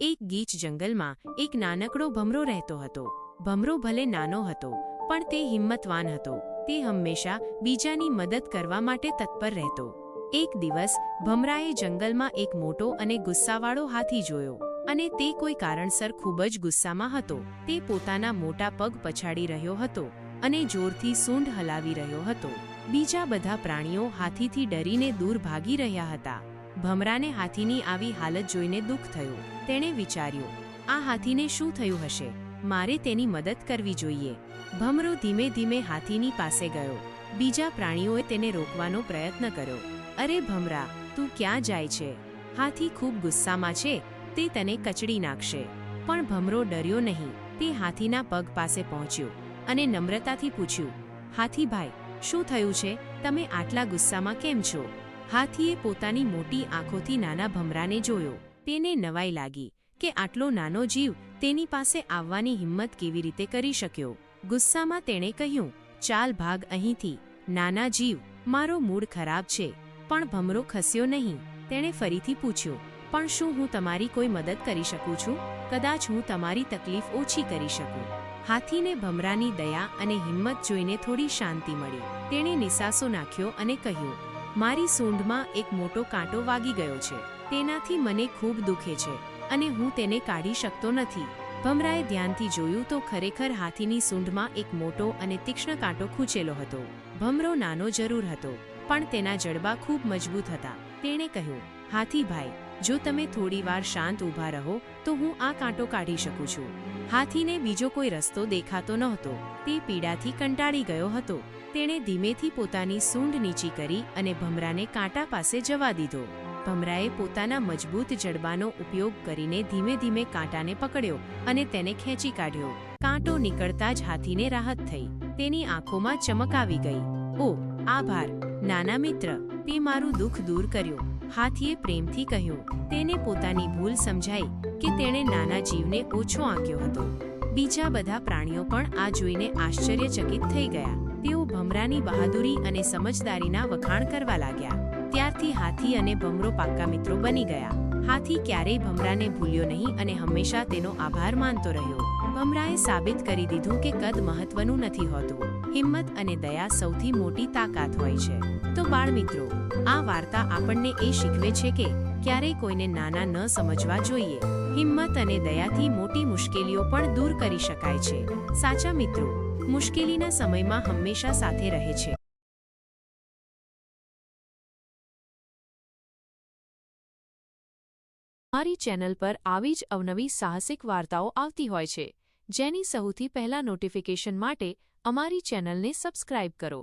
એક ગીચ જંગલમાં એક નાનકડો ભમરો રહેતો હતો. ભમરો ભલે નાનો હતો, પણ તે હિંમતવાન હતો. તે હંમેશા બીજાની મદદ કરવા માટે તત્પર રહેતો. એક દિવસ ભમરાએ જંગલમાં એક મોટો અને ગુસ્સાવાળો હાથી જોયો, અને તે કોઈ કારણસર ખૂબ જ ગુસ્સામાં હતો. તે પોતાના મોટા પગ પછાડી રહ્યો હતો અને જોરથી સૂંઢ હલાવી રહ્યો હતો. બીજા બધા પ્રાણીઓ હાથીથી ડરીને દૂર ભાગી રહ્યા હતા. ભમરાને હાથીની આવી હાલત જોઈને દુઃખ થયું. તેણે વિચાર્યું, આ હાથીને શું થયું હશે? મારે તેની મદદ કરવી જોઈએ. ભમરો ધીમે ધીમે હાથીની પાસે ગયો. બીજા પ્રાણીઓએ તેને રોકવાનો પ્રયત્ન કર્યો. અરે ભમરા, તું ક્યાં જાય છે? હાથી ખૂબ ગુસ્સામાં છે, તે તને કચડી નાખશે. પણ ભમરો ડર્યો નહીં. તે હાથીના પગ પાસે પહોંચ્યો અને નમ્રતાથી પૂછ્યું, હાથીભાઈ, શું થયું છે? તમે આટલા ગુસ્સામાં કેમ છો? હાથીએ પોતાની મોટી આંખોથી નાના ભમરાને જોયો. તેને નવાઈ લાગી કે આટલો નાનો જીવ તેની પાસે આવવાની હિંમત કેવી રીતે કરી શક્યો. ગુસ્સામાં તેણે કહ્યું, ચાલ ભાગ અહીંથી, નાના જીવ, મારો મૂડ ખરાબ છે. પણ ભમરો ખસ્યો નહીં. તેણે ફરીથી પૂછ્યું, પણ શું હું તમારી કોઈ મદદ કરી શકું છું? કદાચ હું તમારી તકલીફ ઓછી કરી શકું. હાથીને ભમરાની દયા અને હિંમત જોઈને થોડી શાંતિ મળી. તેણે નિસાસો નાખ્યો અને કહ્યું, મારી સૂંઢમાં એક મોટો કાંટો વાગી ગયો છે. તેનાથી મને ખૂબ દુખે છે અને હું તેને કાઢી શકતો નથી. ભમરાએ ધ્યાનથી જોયું તો ખરેખર હાથીની સૂંઢમાં એક મોટો અને તીક્ષ્ણ કાંટો ખૂંચેલો હતો. ભમરો નાનો જરૂર હતો, પણ તેના જડબા ખૂબ મજબૂત હતા. તેણે કહ્યું, હાથીભાઈ, જો તમે થોડીવાર શાંત ઊભા રહો તો હું આ કાંટો કાઢી શકું છું. હાથીને બીજો કોઈ રસ્તો દેખાતો નહોતો. તે પીડાથી કંટાળી ગયો હતો. તેણે ધીમેથી પોતાની સૂંઢ નીચી કરી અને ભમરાને કાંટા પાસે જવા દીધો. ભમરાએ પોતાના મજબૂત જડબાનો ઉપયોગ કરીને ધીમે ધીમે કાંટાને પકડ્યો અને તેને ખેંચી કાઢ્યો. કાંટો નીકળતા જ હાથીને રાહત થઈ. તેની આંખોમાં ચમક આવી ગઈ. ઓ, આભાર, નાના મિત્ર, તે મારું દુઃખ દૂર કર્યું. હાથીએ પ્રેમથી કહ્યું. તેને પોતાની ભૂલ સમજાઈ કે તેણે નાના જીવને ઓછો આંક્યો હતો. બીજા બધા પ્રાણીઓ પણ આ જોઈને આશ્ચર્યચકિત થઈ ગયા. તેઓ ભમરાની બહાદુરી અને સમજદારીના વખાણ કરવા લાગ્યા. ત્યારથી હાથી અને ભમરો પાક્કા મિત્રો બની ગયા. હાથી ક્યારેય ભમરાને ભૂલ્યો નહીં અને હંમેશા તેનો આભાર માનતો રહ્યો. ભમરાએ સાબિત કરી દીધું કે કદ મહત્વનું નથી હોતું. હિંમત અને દયા સૌથી મોટી તાકાત હોય છે. તો બાળમિત્રો, આ વાર્તા આપણને એ શીખવે છે કે ક્યારેય કોઈને નાના ન સમજવા જોઈએ. હિંમત અને દયાથી મોટી મુશ્કેલીઓ પણ દૂર કરી શકાય છે. સાચા મિત્રો મુશ્કેલીના સમયમાં હંમેશા સાથે રહે છે. અમારી ચેનલ પર આવી જ અવનવી સાહસિક વાર્તાઓ આવતી હોય છે, જેની સૌથી પહેલા નોટિફિકેશન માટે અમારી ચેનલને સબસ્ક્રાઇબ કરો.